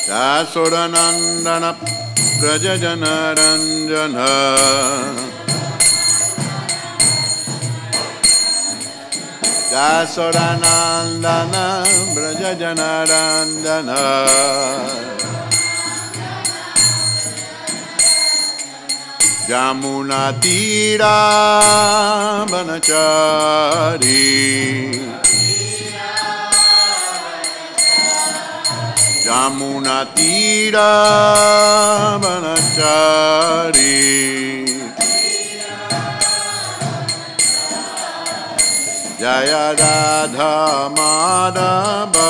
Yasodanandana Brajajanaranjana Yasodanandana Brajajanaranjana Jamuna Tira Brahmachari Jamuna Tira Brahmachari Jaya Radha Madhava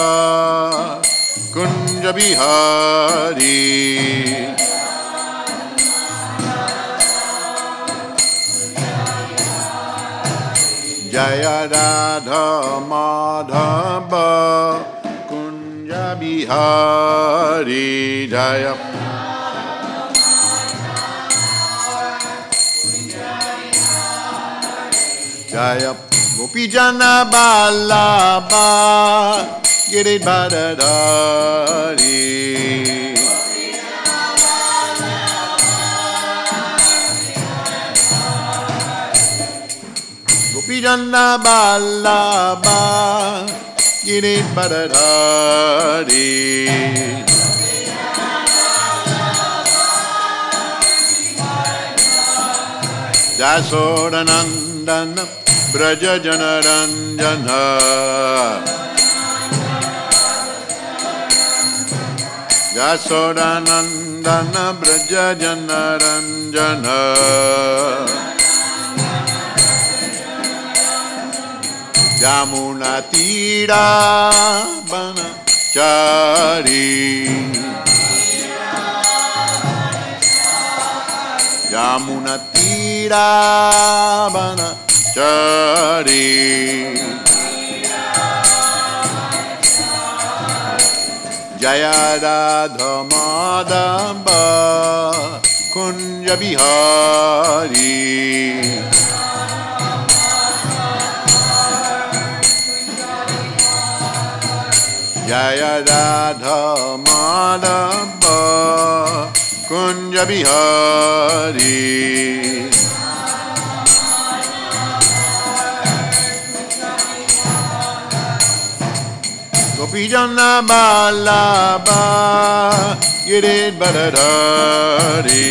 Kunja Bihari Jaya Radha Madhava Kunja Bihari Jaya Jaya Gopijana Ballabha Giridharadhari Gopijana Ballabha Giridharadhari Jasodanandana Brajajanaranjana Jasodanandana Brajajanaranjana Jamuna Tira Brahmachari Jamuna Tira Brahmachari Jaya Radha Madhava Kunja Bihari Jaya Radha Madhava Kunja Bihari Gopijana Ballabha Giridharadhari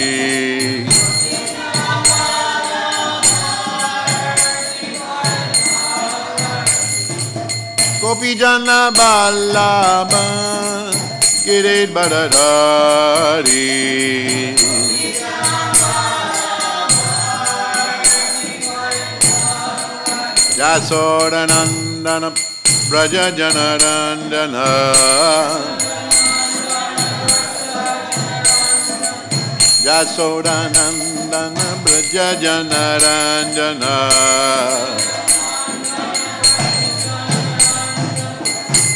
Gopijana Ballabha Giridharadhari Yasodanandana Brajajanaranjana Yasodanandana Brajajanaranjana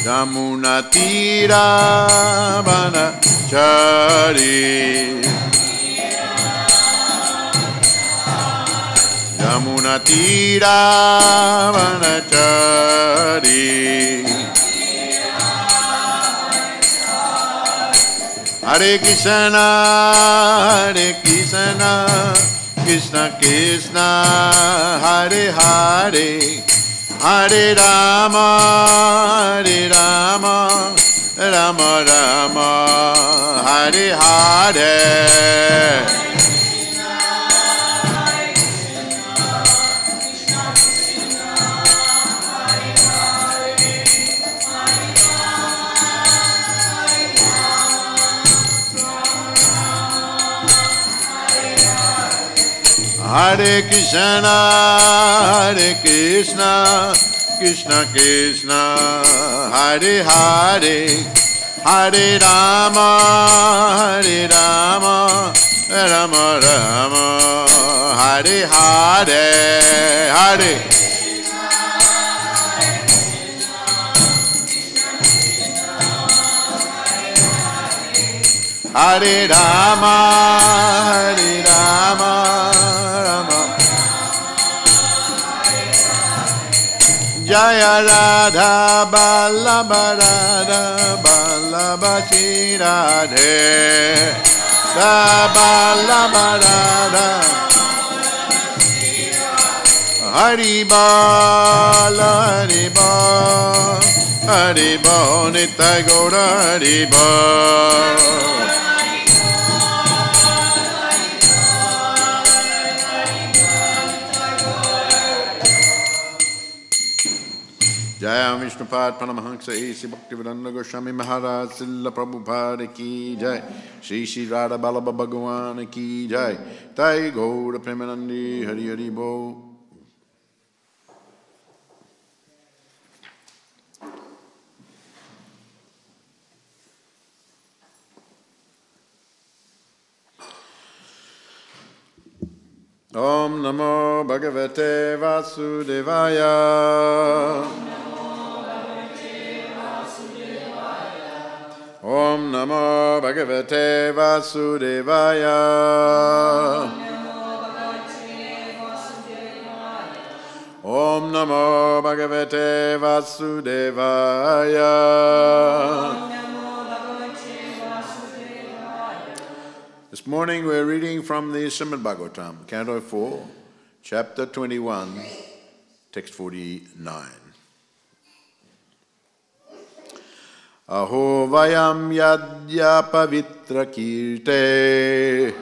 Jamuna Tira Brahmachari Jamuna Tira Brahmachari Hare Krishna Krishna Krishna Hare Hare Hare Rama Rama Rama Hare Hare Hare Krishna Krishna Krishna Hare Hare Hare Rama Rama Rama Hare Hare Hare Hare Rama Rama Jaya Radha Ballabha Radha Ballabha Shri Radhe Dabalabada Haribal Haribal Haribal Nitai Gaura Haribal Jai Vishnupad Paramahansa A.C. Bhaktivedanta Goswami Maharaj Srila Prabhupada Ki Jai Shri Shri Radha Ballabha Bhagavan Ki Jai Tai Gaura Premanandi Hari Hari Bo. Om Namo Bhagavate Vasudevaya Om Namo Bhagavate Vasudevaya Om Namo Bhagavate Vasudevaya. This morning we're reading from the Śrīmad Bhāgavatam, Canto 4, Chapter 21, Text 49. Aho vayam yadya pavitra kirte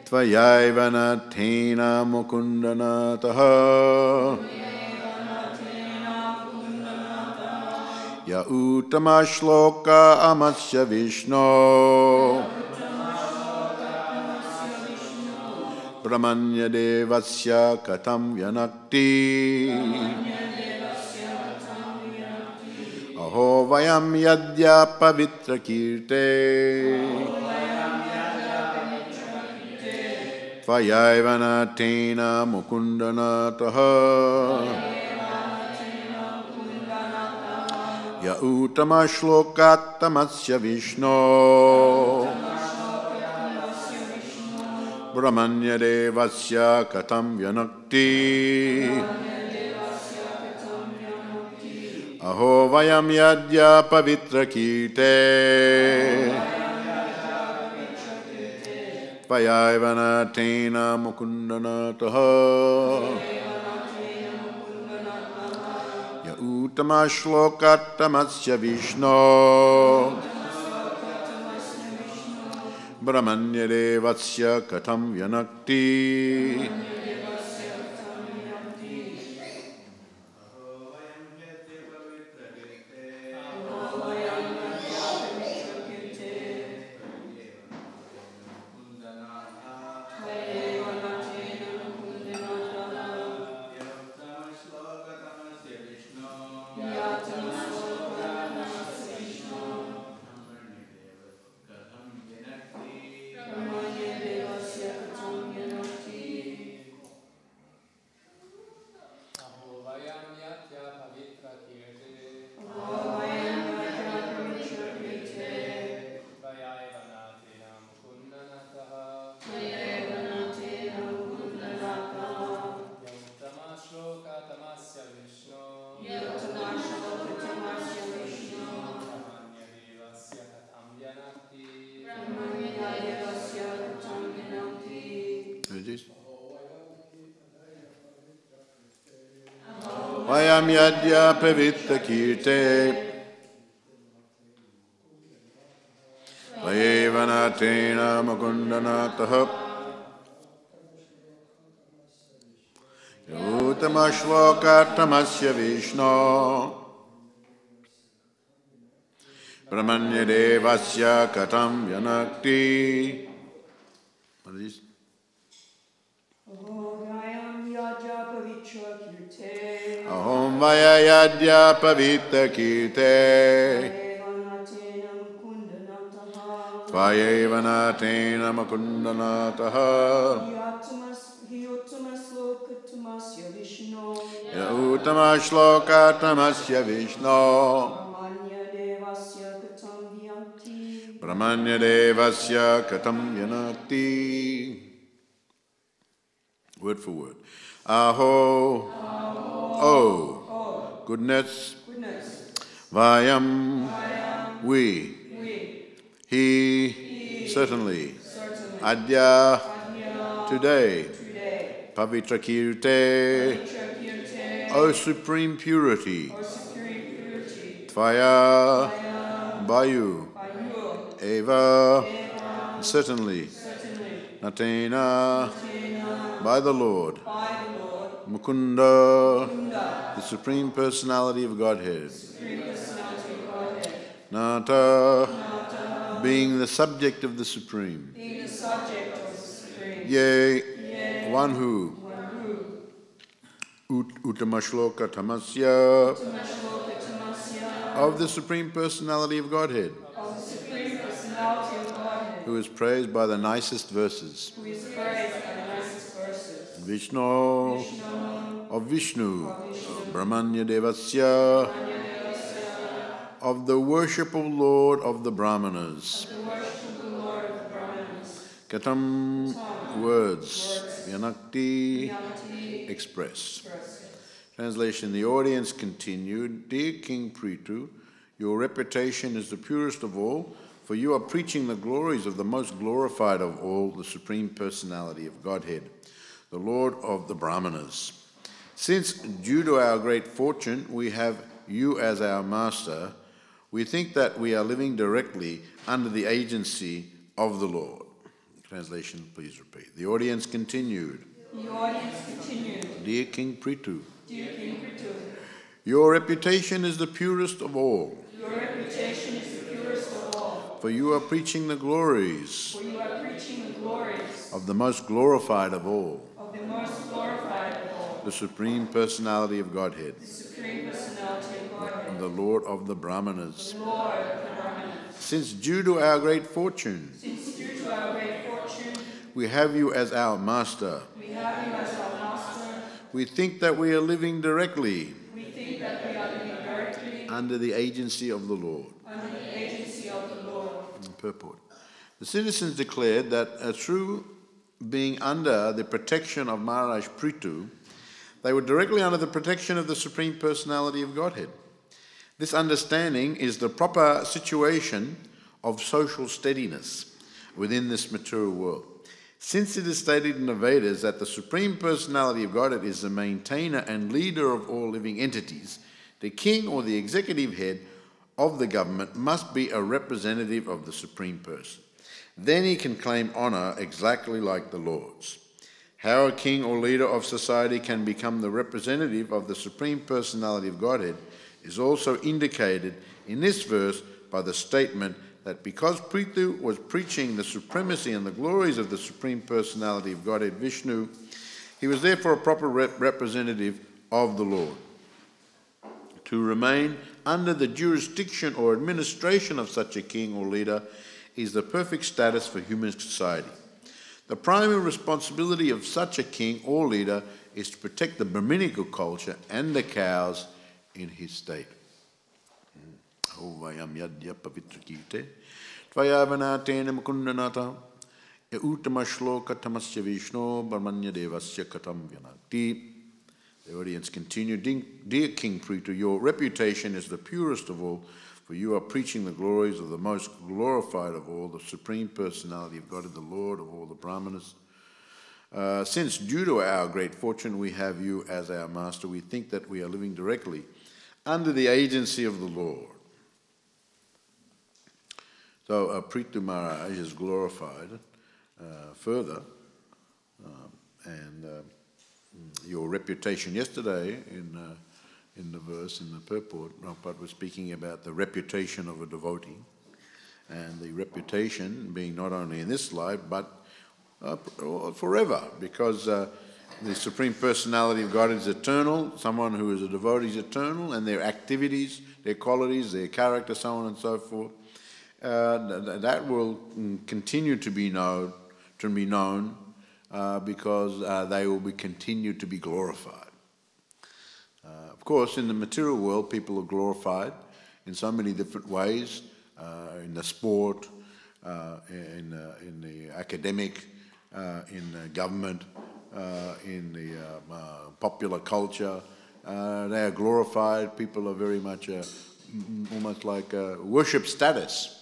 tvayaiva nathena mukundanataha ya uttama shloka amasya Vishno Brahmanya devasya katam yanakti Aho vayam yadya pavitra kirte tvayaiva nathena mukundanataha Ya uttama shlokattamasya Vishno Brahmanya devasya katam yanakti Aho vayam yadya pavitra kirte Tvayaiva nathena mukundanataha Uttama shlokattamasya Vishno Brahmanya devasya katam yanakti Vayam yadya pavitra kirte Vayeva nathena mukundanataha Uttama shlokattamasya Vishno Brahmanya devasya katam yanakti. What are these? Ahom vaya yadya pavitra kirte Tvayeva nathena mukundanataha Ya uttama shlokattamasya Vishno Brahmanya devasya katam yanakti. Word for word. Aho, oh, goodness. Vayam, we. He, certainly. Adya, today. Pavitra Kirte, O Supreme Purity. Tvaya, by you. Eva, certainly. Natena, by the Lord. Mukunda, the Supreme Personality of Godhead. Nata, being the subject of the Supreme. Yea, one who. Uttamashloka Tamasya, of the Supreme Personality of Godhead. Who is praised by the nicest verses. Vishnu, of Vishnu, Brahmanya Devasya, of the worshipful Lord of the Brahmanas. Katam, words, Vyanakti, expressed. Translation, the audience continued, Dear King Prithu, your reputation is the purest of all, for you are preaching the glories of the most glorified of all, the Supreme Personality of Godhead, the Lord of the Brahmanas. Since, due to our great fortune, we have you as our master, we think that we are living directly under the agency of the Lord. Translation, please repeat. The audience continued. Dear King Prithu, your reputation is the purest of all. For you are preaching the glories of the most glorified of all, the Supreme Personality of Godhead, the Lord of the Brahmanas. Since due to our great fortune, we have you as our master. We think that we are living directly under the agency of the Lord. Purport. The citizens declared that through being under the protection of Maharaj Prithu, they were directly under the protection of the Supreme Personality of Godhead. This understanding is the proper situation of social steadiness within this material world. Since it is stated in the Vedas that the Supreme Personality of Godhead is the maintainer and leader of all living entities, the king or the executive head of the government must be a representative of the Supreme Person. Then he can claim honor exactly like the Lord's. How a king or leader of society can become the representative of the Supreme Personality of Godhead is also indicated in this verse by the statement that because Prithu was preaching the supremacy and the glories of the Supreme Personality of Godhead Vishnu, he was therefore a proper representative of the Lord. To remain under the jurisdiction or administration of such a king or leader is the perfect status for human society. The primary responsibility of such a king or leader is to protect the Brahminical culture and the cows in his state. Vayam yadya pavitrakite tvayavanatena mukundanata ya uttamashloka tamasya vishno brahmanya devasya katam vyanakti. The audience continued, Dear King Prithu, your reputation is the purest of all, for you are preaching the glories of the most glorified of all, the Supreme Personality of God, the Lord of all the Brahmanas. Since, due to our great fortune, we have you as our master, we think that we are living directly under the agency of the Lord. So Prithu Maharaj is glorified further, and your reputation yesterday in the verse, in the purport, Prabhupada was speaking about the reputation of a devotee, and the reputation being not only in this life, but forever, because the Supreme Personality of God is eternal. Someone who is a devotee is eternal, and their activities, their qualities, their character, so on and so forth, that will continue to be known, because they will be continued to be glorified. Of course, in the material world, people are glorified in so many different ways, in the sport, in the academic, in the government, in the popular culture. They are glorified. People are very much almost like worship status.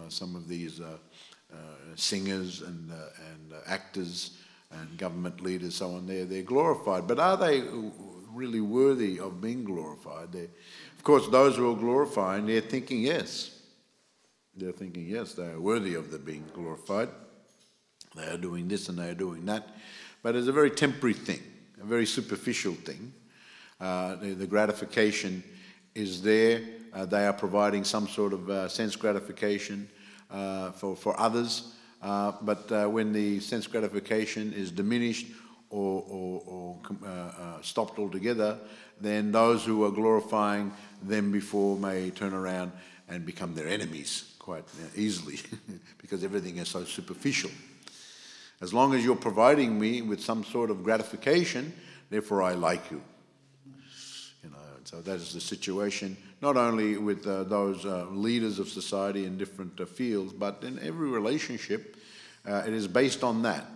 Some of these singers and actors and government leaders, so on, they're glorified. But are they really worthy of being glorified? Of course, those who are glorifying, they're thinking yes. They're thinking yes, they are worthy of being glorified. They are doing this and they are doing that. But it's a very temporary thing, a very superficial thing. The gratification is there. They are providing some sort of sense gratification for others. But when the sense gratification is diminished or stopped altogether, then those who are glorifying them before may turn around and become their enemies quite easily because everything is so superficial. As long as you're providing me with some sort of gratification, therefore I like you. So that is the situation, not only with those leaders of society in different fields, but in every relationship. It is based on that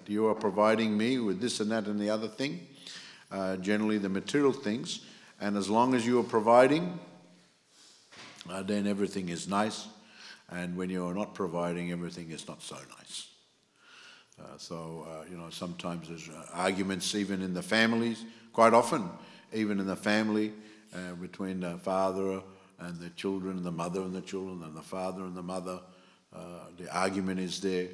you are providing me with this and that and the other thing, generally the material things, and as long as you are providing, then everything is nice, and when you are not providing, everything is not so nice. Sometimes there's arguments even in the families, quite often even in the family, between the father and the children, and the mother and the children, and the father and the mother. The argument is there.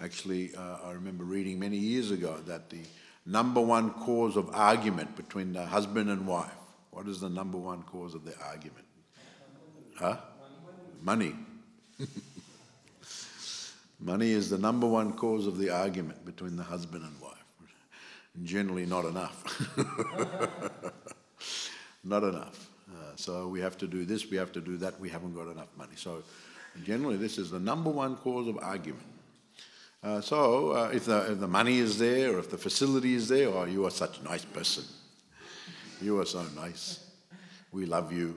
Actually, I remember reading many years ago that the number one cause of argument between the husband and wife, what is the number one cause of the argument? Money. Money is the number one cause of the argument between the husband and wife. Generally not enough. Not enough. So we have to do this, we have to do that, we haven't got enough money. So generally this is the number one cause of argument. If the money is there, or if the facility is there, oh, you are such a nice person. You are so nice. We love you.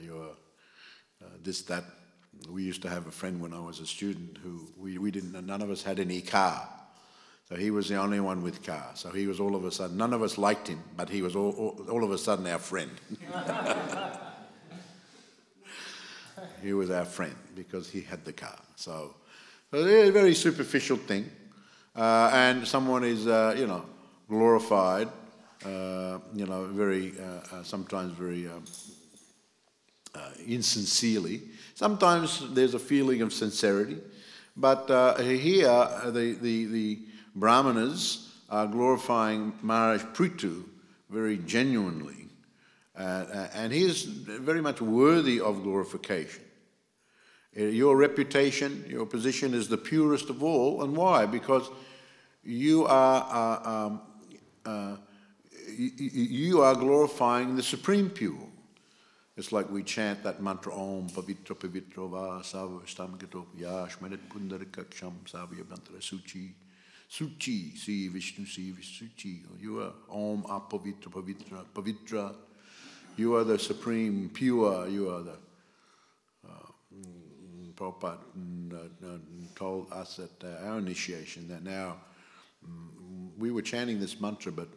You're this, that. We used to have a friend when I was a student who none of us had any car. So he was the only one with car. So he was all of a sudden, none of us liked him, but he was all of a sudden our friend. He was our friend because he had the car. So it's a very superficial thing. And someone is, glorified, sometimes very insincerely. Sometimes there's a feeling of sincerity. But here, the Brahmanas are glorifying Maharaj Prithu very genuinely. And he is very much worthy of glorification. Your reputation, your position is the purest of all. And why? Because you are glorifying the Supreme Pure. It's like we chant that mantra, Om Pavitra Pavitra Va Savastamagato Yashmanet Pundarikaksham Savyabantra Suchi. Suchi, see Vishnu, see Suchi. You are Om Apavitra Pavitra Pavitra. You are the Supreme Pure. You are the Prabhupada told us at our initiation that now we were chanting this mantra, but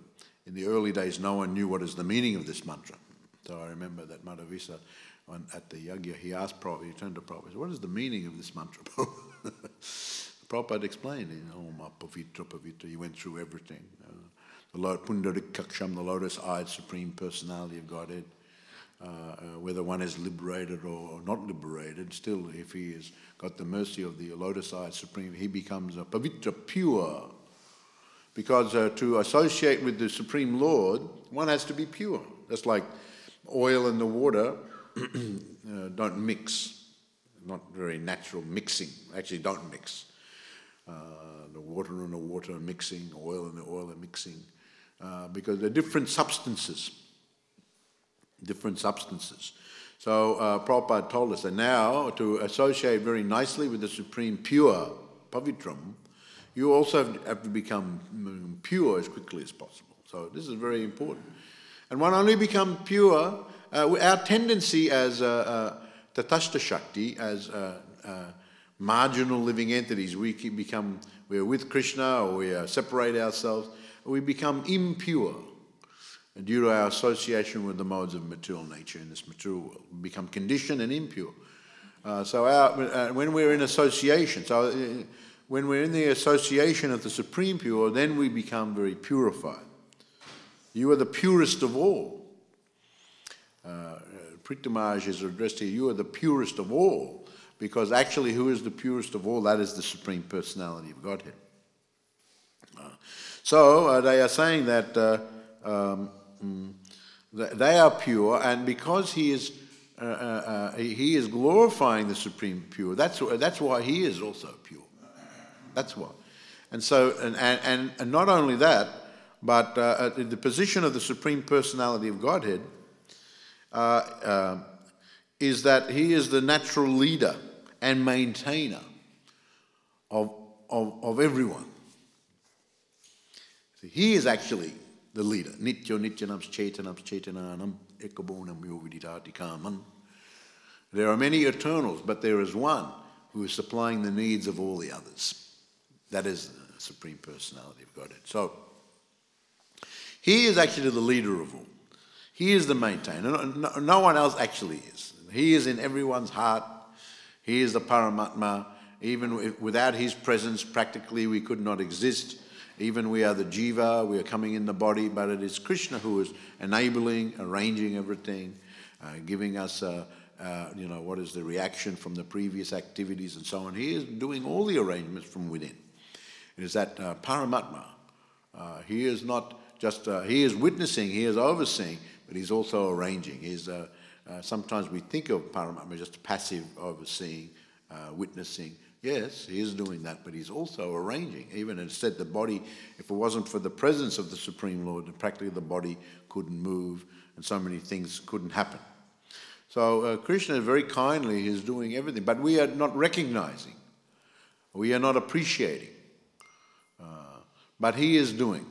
in the early days no one knew what is the meaning of this mantra. So I remember that Madhavisa, at the yagya, he asked Prabhupada, he turned to Prabhupada, he said, what is the meaning of this mantra? Prabhupada explained, Om Pavitra Pavitra, he went through everything. The Pundarikaksham, the lotus-eyed Supreme Personality of Godhead, whether one is liberated or not liberated, still if he has got the mercy of the lotus-eyed Supreme, he becomes a Pavitra, pure. Because to associate with the Supreme Lord, one has to be pure. That's like oil and the water don't mix. Not very natural mixing. Actually, don't mix. The water and the water are mixing, oil and the oil are mixing. Because they're different substances. Different substances. So Prabhupada told us that now to associate very nicely with the Supreme Pure, Pavitram, you also have to become pure as quickly as possible. So this is very important. And one only becomes pure, our tendency as Tatastha Shakti, as marginal living entities, we're with Krishna or we separate ourselves, we become impure. due to our association with the modes of material nature in this material world. We become conditioned and impure. When we're in association, when we're in the association of the Supreme Pure, then we become very purified. You are the purest of all. Pritamaj is addressed here, you are the purest of all, because actually who is the purest of all? That is the Supreme Personality of Godhead. They are saying that they are pure, and because he is glorifying the Supreme Pure, that's why he is also pure. That's why. And so, and not only that, but the position of the Supreme Personality of Godhead is that he is the natural leader and maintainer of everyone. So he is actually the leader. Nityo nityanam chetanam chetananam ekabonam yoviditatikamam. There are many eternals, but there is one who is supplying the needs of all the others. That is the Supreme Personality of Godhead. So, he is actually the leader of all. He is the maintainer. No one else actually is. He is in everyone's heart. He is the Paramatma. Even without his presence, practically we could not exist. Even we are the jiva, we are coming in the body, but it is Krishna who is enabling, arranging everything, giving us, what is the reaction from the previous activities and so on. He is doing all the arrangements from within. It is that Paramatma. He is not just, he is witnessing, he is overseeing, but he's also arranging. Sometimes we think of Paramatma just passive overseeing, witnessing. Yes, he is doing that, but he's also arranging. Even it said the body, if it wasn't for the presence of the Supreme Lord, then practically the body couldn't move and so many things couldn't happen. So Krishna very kindly is doing everything, but we are not recognizing. We are not appreciating. But he is doing.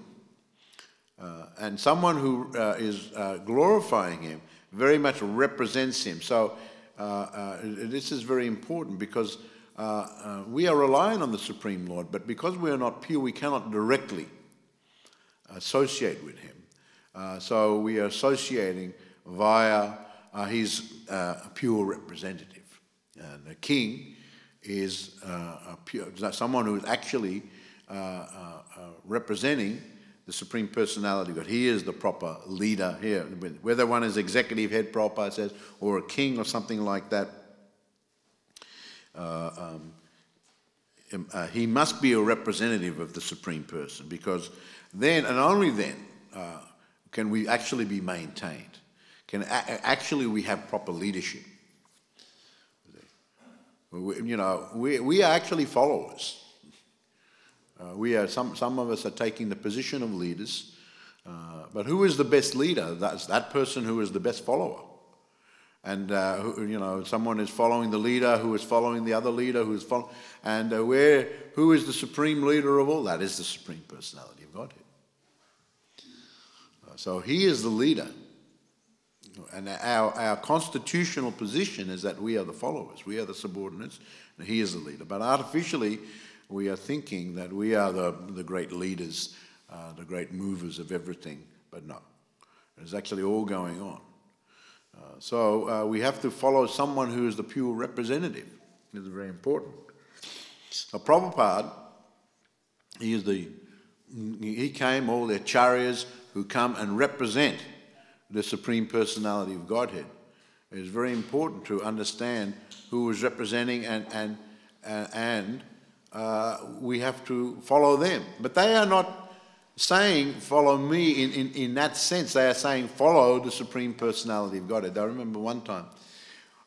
And someone who is glorifying him very much represents him. So this is very important because we are relying on the Supreme Lord, but because we are not pure, we cannot directly associate with him. So we are associating via his pure representative. And the king is someone who is actually representing the Supreme Personality of God. He is the proper leader here. Whether one is executive head, Prabhupada says, or a king or something like that, he must be a representative of the Supreme Person, because then and only then can we actually be maintained. Actually we have proper leadership. We are actually followers. We are some of us are taking the position of leaders, but who is the best leader? That's that person who is the best follower. And someone is following the leader who is following the other leader who is following, and who is the supreme leader of all? That is the Supreme Personality of Godhead. So he is the leader, and our constitutional position is that we are the followers, we are the subordinates, and he is the leader. But artificially, we are thinking that we are the great leaders, the great movers of everything, but no. It's actually all going on. So we have to follow someone who is the pure representative. This is very important. So Prabhupada, he came, all the acharyas who come and represent the Supreme Personality of Godhead. It is very important to understand who is representing, and we have to follow them. But they are not saying, follow me in that sense. They are saying, follow the Supreme Personality of Godhead. I remember one time,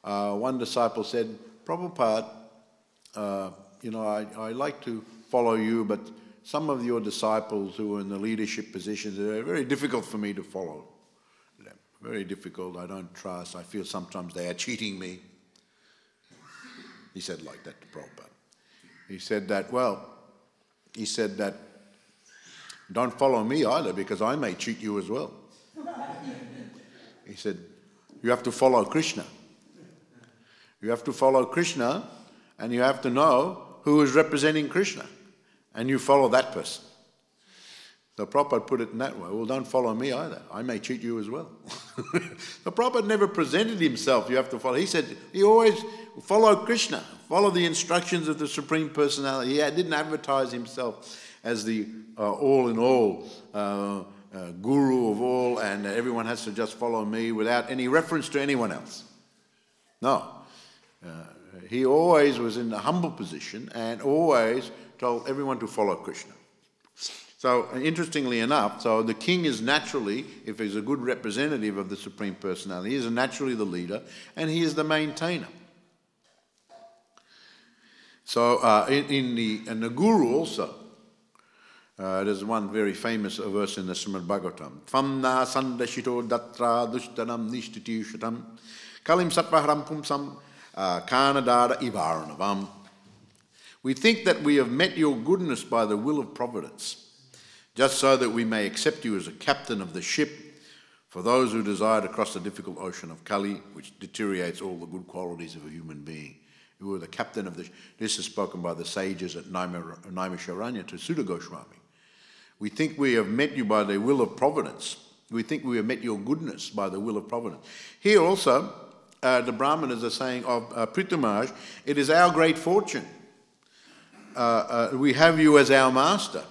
one disciple said, Prabhupada, I like to follow you, but some of your disciples who are in the leadership positions, are very difficult for me to follow them. Very difficult. I don't trust. I feel sometimes they are cheating me. He said like that to Prabhupada. He said that, don't follow me either, because I may cheat you as well. He said, you have to follow Krishna. You have to follow Krishna, and you have to know who is representing Krishna, and you follow that person. So Prabhupada put it in that way. Well, don't follow me either. I may cheat you as well. So Prabhupada never presented himself, you have to follow. He said he always followed Krishna, follow the instructions of the Supreme Personality. He didn't advertise himself as the all-in-all guru of all, and everyone has to just follow me without any reference to anyone else. No. He always was in a humble position and always told everyone to follow Krishna. So, interestingly enough, so the king is naturally, if he's a good representative of the Supreme Personality, he is naturally the leader and he is the maintainer. So, in the guru also, there's one very famous verse in the Śrīmad Bhāgavatam. Famna sandashito datra dushtanam nishtiti kalim satvaharam pumsam kanadada ivaranavam. We think that we have met your goodness by the will of providence, just so that we may accept you as a captain of the ship for those who desire to cross the difficult ocean of Kali, which deteriorates all the good qualities of a human being. You are the captain of the ship. This is spoken by the sages at Naimisharanya to Sutta Goswami. We think we have met you by the will of providence. We think we have met your goodness by the will of providence. Here also, the Brahmanas are saying of Prithamaj, it is our great fortune. We have you as our master.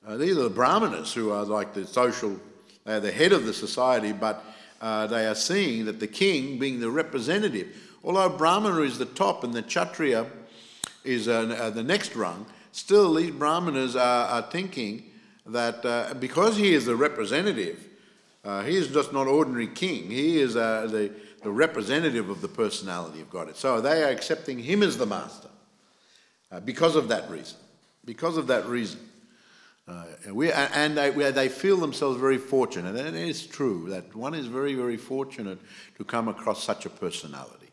These are the Brahmanas who are like the social, they are the head of the society, but they are seeing that the king being the representative, although Brahmana is the top and the Kshatriya is the next rung, still these Brahmanas are thinking that because he is the representative, he is just not ordinary king, he is the representative of the personality of God. So they are accepting him as the master because of that reason. Because of that reason. They feel themselves very fortunate, and it is true that one is very, very fortunate to come across such a personality.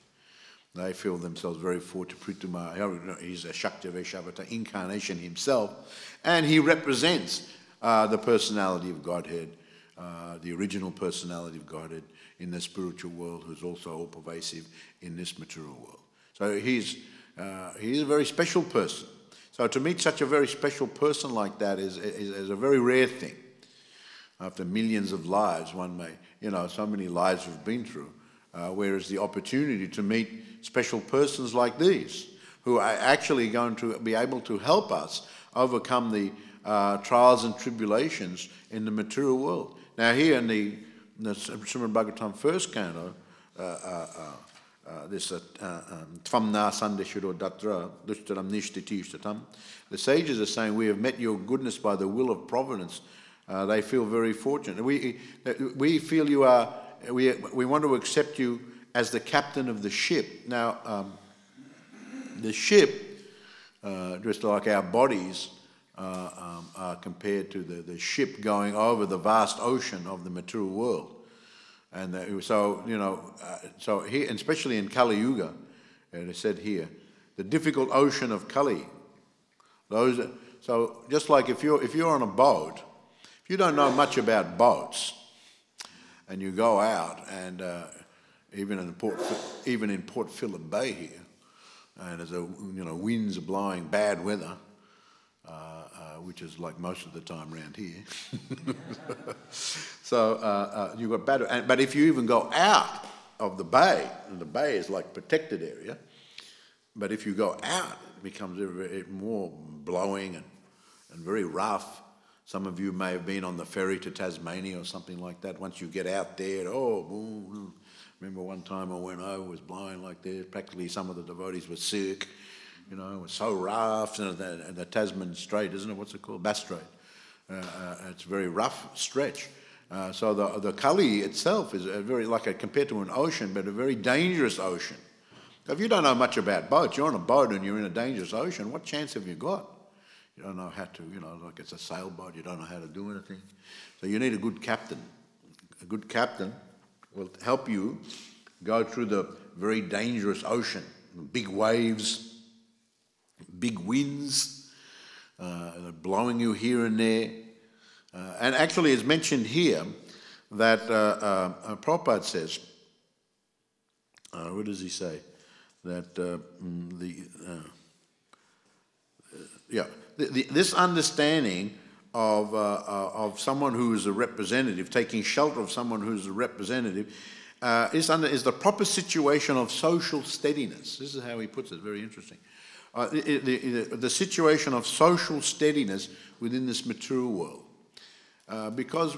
They feel themselves very fortunate. Prithamaj, he's a Shakti Vaishavata incarnation himself, and he represents the personality of Godhead, the original personality of Godhead in the spiritual world, who's also all pervasive in this material world. So he's a very special person. So to meet such a very special person like that is a very rare thing. After millions of lives, one may, so many lives we've been through, whereas the opportunity to meet special persons like these, who are actually going to be able to help us overcome the trials and tribulations in the material world. Now here in the Śrīmad Bhāgavatam first canto, this Tvamna Sandeshiro Datra Dushtaram Nishtiti Shtatam. The sages are saying, we have met your goodness by the will of providence. They feel very fortunate. We feel you are, we want to accept you as the captain of the ship. Now, the ship, just like our bodies, are compared to the ship going over the vast ocean of the material world. And so here, and especially in Kali Yuga, it is said here, the difficult ocean of Kali. So just like if you're on a boat, if you don't know much about boats, and you go out, and even in Port Phillip Bay here, and there's winds are blowing, bad weather, which is like most of the time around here. So you've got bad, but if you even go out of the bay, and the bay is like protected area, but if you go out, it becomes more blowing and very rough. Some of you may have been on the ferry to Tasmania or something like that. Once you get out there, remember one time I went over, it was blowing like this. Practically some of the devotees were sick. It was so rough. And the Tasman Strait, isn't it? What's it called? Bass Strait. It's a very rough stretch. So the Kali itself is compared to an ocean, but a very dangerous ocean. So if you don't know much about boats, you're on a boat and you're in a dangerous ocean, what chance have you got? You don't know how to, like it's a sailboat, you don't know how to do anything. So you need a good captain. A good captain will help you go through the very dangerous ocean, big waves, big winds, blowing you here and there. And actually it's mentioned here that Prabhupada says, what does he say? That this understanding of someone who is a representative, taking shelter of someone who is a representative, is the proper situation of social steadiness. This is how he puts it, very interesting. The situation of social steadiness within this material world. Because,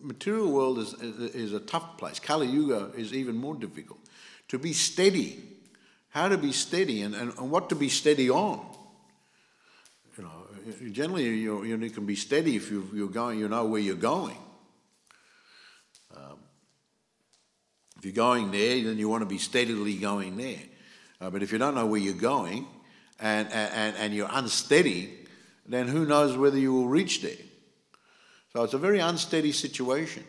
material world is a tough place. Kali Yuga is even more difficult. To be steady, how to be steady and what to be steady on. Generally you can be steady if you're going, you know where you're going. If you're going there, then you want to be steadily going there. But if you don't know where you're going and you're unsteady, then who knows whether you will reach there. So it's a very unsteady situation.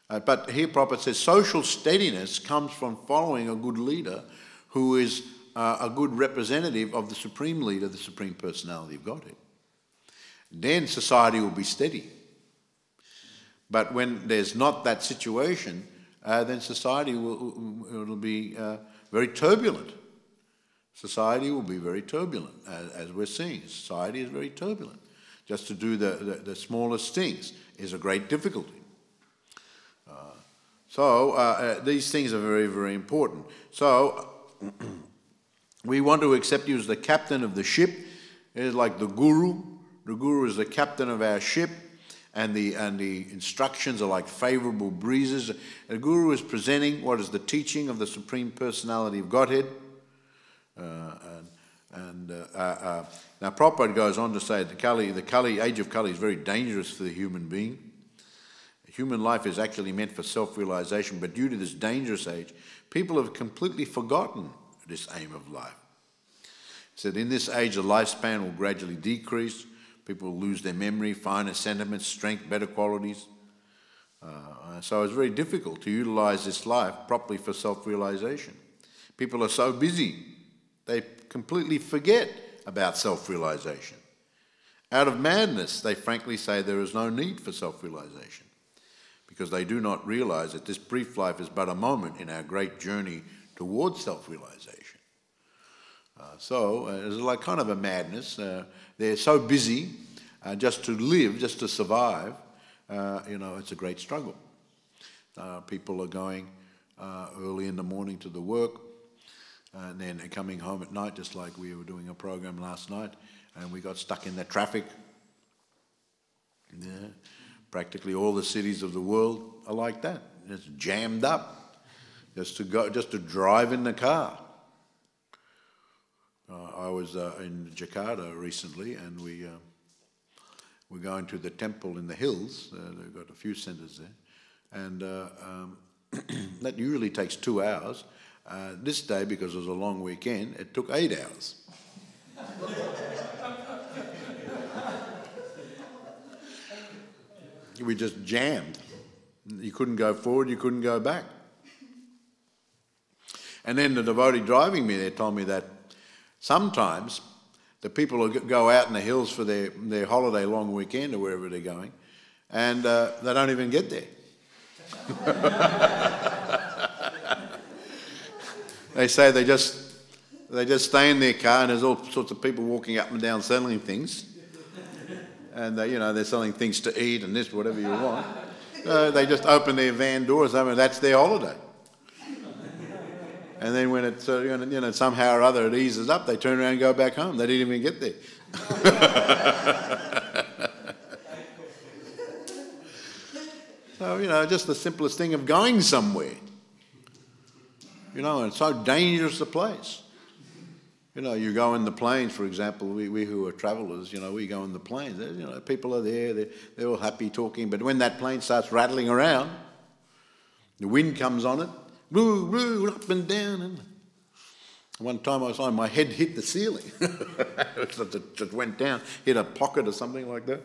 But here Prabhupada says social steadiness comes from following a good leader who is a good representative of the Supreme Leader, the Supreme Personality of Godhead. Then society will be steady. But when there's not that situation, then society will be very turbulent. Society will be very turbulent, as we're seeing. Society is very turbulent. Just to do the smallest things is a great difficulty. So these things are very, very important. So we want to accept you as the captain of the ship. It is like the guru. The guru is the captain of our ship, and the instructions are like favorable breezes. The guru is presenting what is the teaching of the Supreme Personality of Godhead. Now Prabhupada goes on to say the age of Kali is very dangerous for the human being. Human life is actually meant for self-realization, but due to this dangerous age, people have completely forgotten this aim of life. He said, in this age, the lifespan will gradually decrease. People will lose their memory, finer sentiments, strength, better qualities. So it's very difficult to utilize this life properly for self-realization. People are so busy, they completely forget about self-realization. Out of madness, they frankly say there is no need for self-realization, because they do not realize that this brief life is but a moment in our great journey towards self-realization. So it's like kind of a madness. They're so busy just to live, just to survive. It's a great struggle. People are going early in the morning to the work, and then coming home at night, just like we were doing a program last night, and we got stuck in the traffic. Yeah. Practically all the cities of the world are like that. It's jammed up just to drive in the car. I was in Jakarta recently, and we're going to the temple in the hills. They've got a few centres there, and that usually takes 2 hours. This day, because it was a long weekend, it took 8 hours. We just jammed. You couldn't go forward, you couldn't go back. And then the devotee driving me there told me that sometimes the people who go out in the hills for their holiday long weekend or wherever they're going, and they don't even get there. They say they just stay in their car, and there's all sorts of people walking up and down selling things. And they're selling things to eat and this, whatever you want. They just open their van doors, and that's their holiday. And then when it somehow or other it eases up, they turn around and go back home. They didn't even get there. So just the simplest thing of going somewhere. And it's so dangerous a place. You go in the plains, for example, we who are travellers, we go in the plains, people are there, they're all happy talking, but when that plane starts rattling around, the wind comes on it, woo, woo, up and down, and one time I was on, my head hit the ceiling. It just went down, hit a pocket or something like that,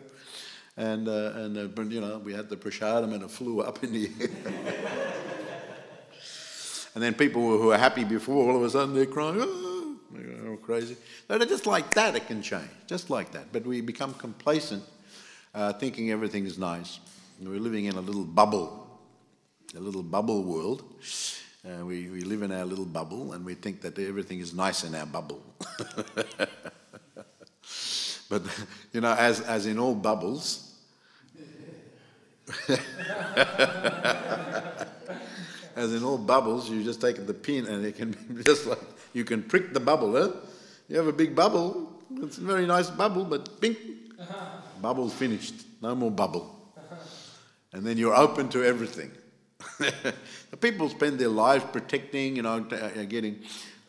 and we had the prasadam and it flew up in the air. And then people who were happy before, all of a sudden they're crying, oh, they're all crazy. But just like that it can change, just like that. But we become complacent, thinking everything is nice. We're living in a little bubble world. We live in our little bubble, and we think that everything is nice in our bubble. But, you know, as in all bubbles, as in all bubbles, you just take the pin and it can be just like, you can prick the bubble. Eh? You have a big bubble, it's a very nice bubble, but bing, bubble's finished, no more bubble. And then you're open to everything. People spend their lives protecting, you know,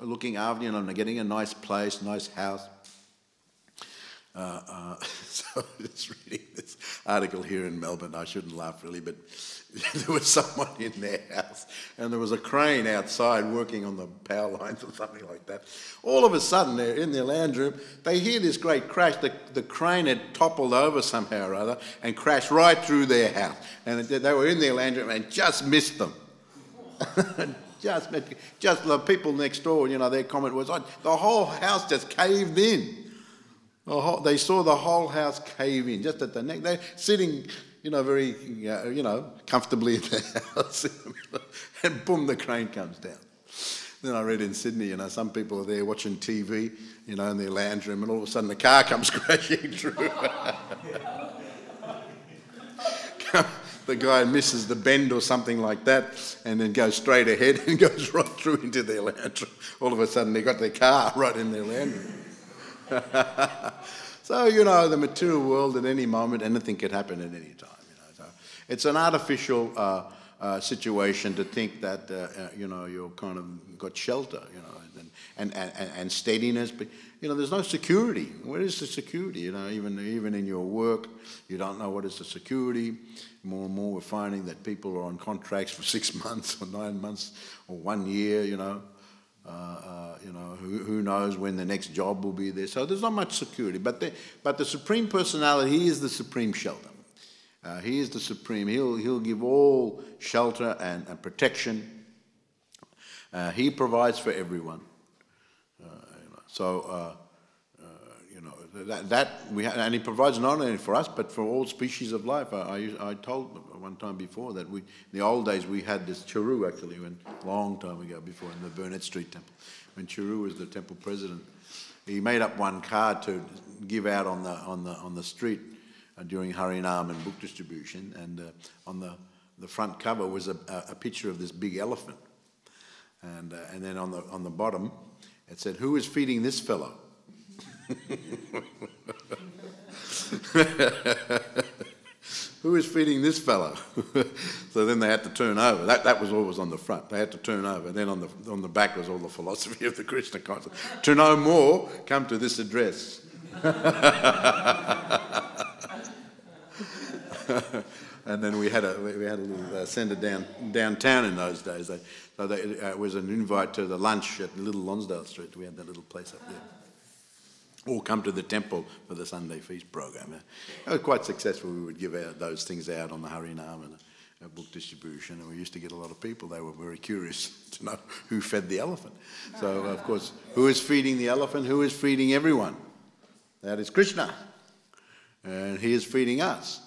looking after, you know, getting a nice place, nice house. So just reading this article here in Melbourne, I shouldn't laugh really, but there was someone in their house and there was a crane outside working on the power lines or something like that. All of a sudden, they're in their lounge room, they hear this great crash. The crane had toppled over somehow or other and crashed right through their house. And they were in their lounge room and just missed them. just the people next door, you know, their comment was, the whole house just caved in. They saw the whole house cave in, just at the neck. They're sitting, you know, very, you know, comfortably in the house, and boom, the crane comes down. Then I read in Sydney, you know, some people are there watching TV, you know, in their lounge room, and all of a sudden the car comes crashing through. The guy misses the bend or something like that, and then goes straight ahead and goes right through into their lounge room. All of a sudden they got their car right in their lounge room. So, you know, the material world, at any moment, anything could happen at any time. You know, so it's an artificial situation to think that you know, you're kind of got shelter, you know, and steadiness. But you know, there's no security. Where is the security? You know, even in your work, you don't know what is the security. More and more, we're finding that people are on contracts for 6 months or 9 months or 1 year. You know. You know, who knows when the next job will be there. So there's not much security. But the Supreme Personality, he is the supreme shelter. He is the supreme. He'll give all shelter and protection. He provides for everyone. You know, so you know, that we and he provides not only for us but for all species of life. I told one time before that in the old days we had this Chiru actually, a long time ago, before in the Burnett Street Temple, when Chiru was the temple president. He made up one card to give out on the street during Harinam and book distribution, and on the front cover was a picture of this big elephant, and then on the bottom it said, "Who is feeding this fellow?" Who is feeding this fellow? So then they had to turn over. That was always on the front. They had to turn over. And then on the back was all the philosophy of the Krishna consciousness. To know more, come to this address. And then we had a little centre downtown in those days. It was an invite to the lunch at Little Lonsdale Street. We had that little place up there. Or come to the temple for the Sunday feast program. It was quite successful. We would give out those things out on the Harinam and a book distribution, and we used to get a lot of people. They were very curious to know who fed the elephant. So, of course, who is feeding the elephant? Who is feeding everyone? That is Krishna. And he is feeding us.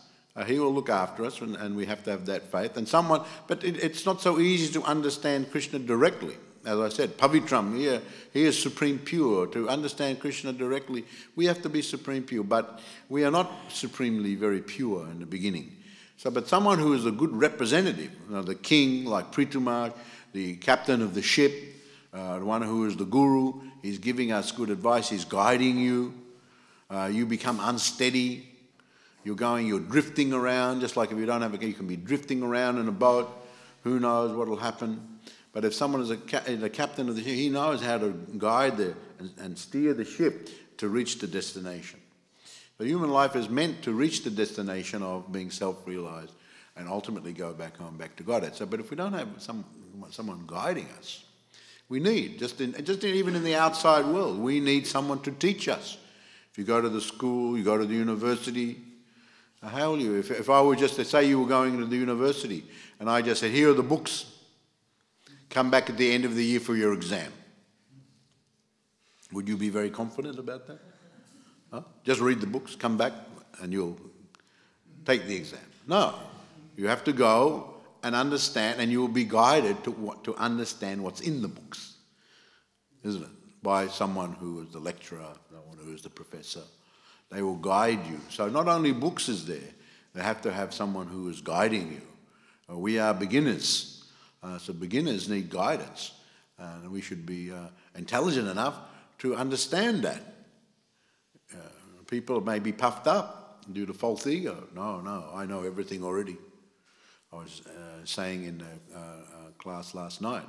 He will look after us, and we have to have that faith. But it's not so easy to understand Krishna directly. As I said, Pavitram, he is supreme pure. To understand Krishna directly, we have to be supreme pure. But we are not supremely very pure in the beginning. But someone who is a good representative, you know, the king like Prithumar, the captain of the ship, the one who is the guru, he's giving us good advice, he's guiding you. You become unsteady. You're drifting around, just like if you don't have a car, you can be drifting around in a boat. Who knows what will happen? But if someone is the captain of the ship, he knows how to guide and steer the ship to reach the destination. The human life is meant to reach the destination of being self-realized and ultimately go back home, back to Godhead. But if we don't have someone guiding us, we need, even in the outside world, we need someone to teach us. If you go to the school, you go to the university, how will you? If I were just to say you were going to the university and I just said, here are the books, come back at the end of the year for your exam. Would you be very confident about that? Huh? Just read the books, come back, and you'll take the exam. No. You have to go and understand, and you will be guided to understand what's in the books, isn't it? By someone who is the lecturer, someone who is the professor, They will guide you. So not only books is there, they have to have someone who is guiding you. We are beginners, so beginners need guidance. And we should be intelligent enough to understand that. People may be puffed up due to false ego. No, I know everything already. I was saying in class last night,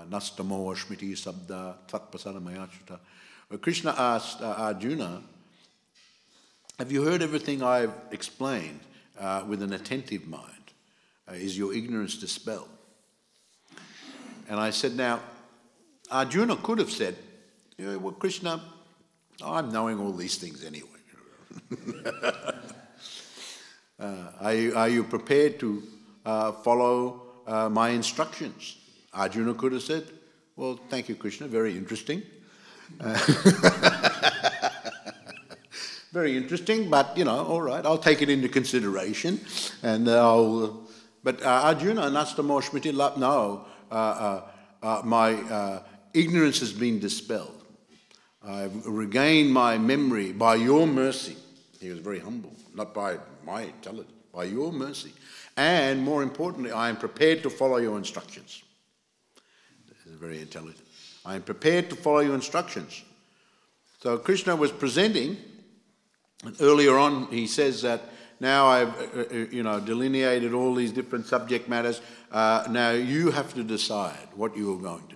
Nastamo Shmiti Sabda Tvatpasana Mayachuta. Krishna asked Arjuna, have you heard everything I've explained with an attentive mind? Is your ignorance dispelled? And I said, now, Arjuna could have said, well, Krishna, I'm knowing all these things anyway. Are you prepared to follow my instructions? Arjuna could have said, well, thank you, Krishna, very interesting. Very interesting, but, all right, I'll take it into consideration. And but Arjuna, Nastamo Shmiti, no, my ignorance has been dispelled. I've regained my memory by your mercy. He was very humble, not by my intelligence, by your mercy. And more importantly, I am prepared to follow your instructions. This is very intelligent. I am prepared to follow your instructions. So Krishna was presenting, and earlier on he says that now I've delineated all these different subject matters. Now you have to decide what you are going to do.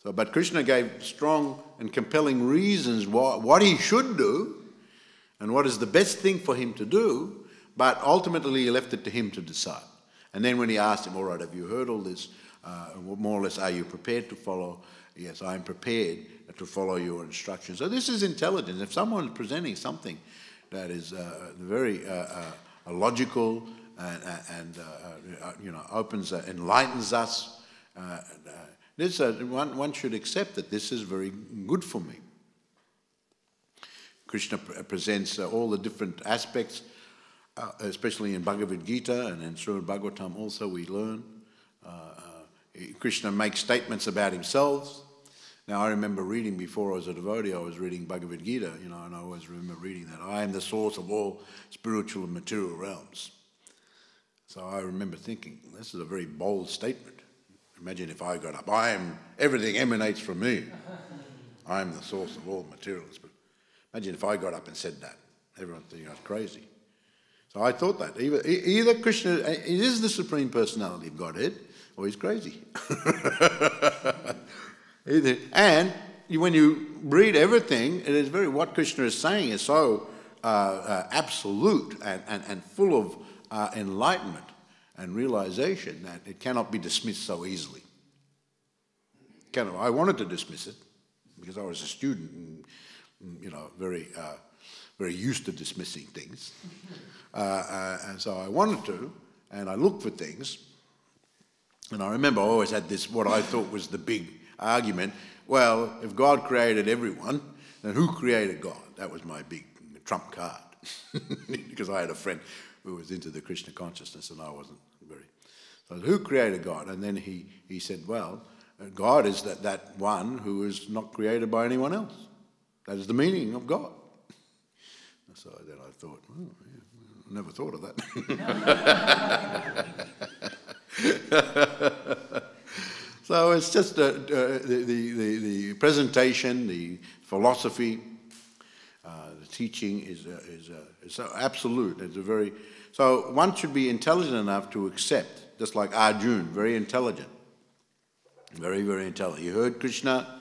But Krishna gave strong and compelling reasons what he should do and what is the best thing for him to do, but ultimately he left it to him to decide. And then when he asked him, all right, have you heard all this? More or less, are you prepared to follow? Yes, I am prepared to follow your instructions. So this is intelligence. If someone is presenting something that is very logical and enlightens us, one should accept that this is very good for me. Krishna presents all the different aspects, especially in Bhagavad Gita and in Śrīmad Bhāgavatam also we learn. Krishna makes statements about himself. Now I remember reading before I was a devotee, I was reading Bhagavad Gita, and I always remember reading that. I am the source of all spiritual and material realms. So I remember thinking, this is a very bold statement. Imagine if I got up, everything emanates from me. I am the source of all materials. But imagine if I got up and said that. Everyone would think I was crazy. So I thought that. Either Krishna is the Supreme Personality of Godhead, or he's crazy. And when you read everything, it is what Krishna is saying is so absolute and full of enlightenment and realization that it cannot be dismissed so easily. I wanted to dismiss it because I was a student and, very used to dismissing things. And so I wanted to, and I looked for things. And I remember I always had this, what I thought was the big argument. Well, if God created everyone, then who created God? That was my big trump card. Because I had a friend who was into the Krishna consciousness and I wasn't very. So who created God? And then he said, well, God is that one who is not created by anyone else. That is the meaning of God. So then I thought, oh, yeah, I never thought of that. So it's just the presentation, the philosophy, the teaching is so absolute. It's so one should be intelligent enough to accept, just like Arjuna, very intelligent, very, very intelligent. He heard Krishna.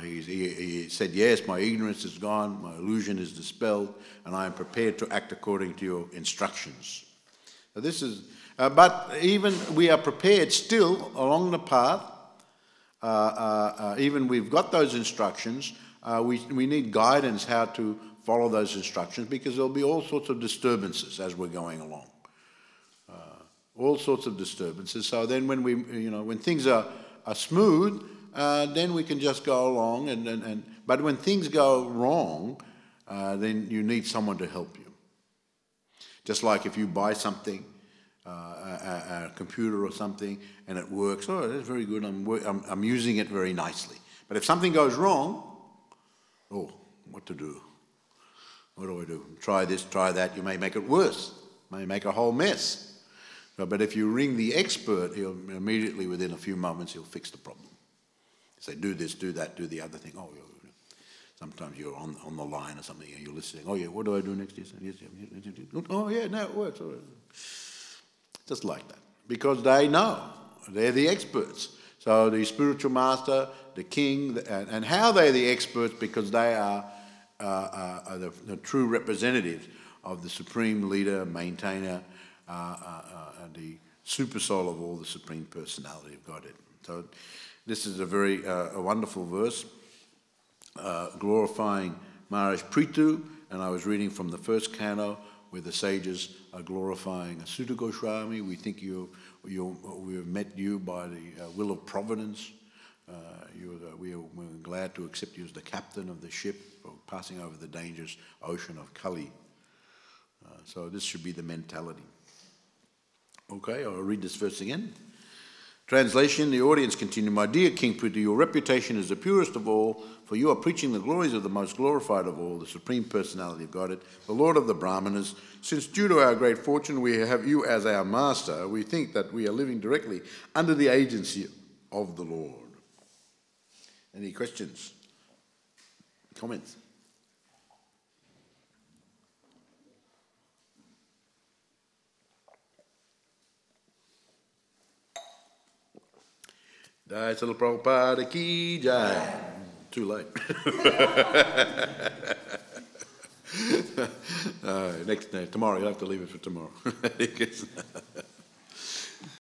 He said, yes, my ignorance is gone, my illusion is dispelled, and I am prepared to act according to your instructions. So this is, but even we are prepared still along the path, even we've got those instructions, we need guidance how to follow those instructions because there'll be all sorts of disturbances as we're going along. All sorts of disturbances. So then when when things are smooth, then we can just go along. But when things go wrong, then you need someone to help you. Just like if you buy something, a computer or something, and it works, oh, that's very good, I'm using it very nicely. But if something goes wrong, oh, what to do. What do I do? Try this, try that. You may make it worse. May make a whole mess. But if you ring the expert, he'll immediately, within a few moments, he'll fix the problem. Say, do this, do that, do the other thing. Oh, sometimes you're on the line or something, and you're listening. Oh, yeah, what do I do next? Yes, oh, yeah, no, it works. Just like that. Because they know. They're the experts. So the spiritual master, the king, and how they're the experts, because they are the true representatives of the supreme leader, maintainer, the super soul of all, the supreme personality of Godhead. So this is a very a wonderful verse, glorifying Maharaj Prithu, and I was reading from the first canto where the sages are glorifying Sutta Goswami. We think we have met you by the will of providence. We're glad to accept you as the captain of the ship for passing over the dangerous ocean of Kali. So this should be the mentality. Okay, I'll read this verse again. Translation, the audience continue. My dear King Prithu, your reputation is the purest of all, for you are preaching the glories of the most glorified of all, the Supreme Personality of Godhead, the Lord of the Brahmanas. Since due to our great fortune we have you as our master, we think that we are living directly under the agency of the Lord. Any questions? Comments? Jai Srila Prabhupada ki jai. Too late. Tomorrow, you'll have to leave it for tomorrow.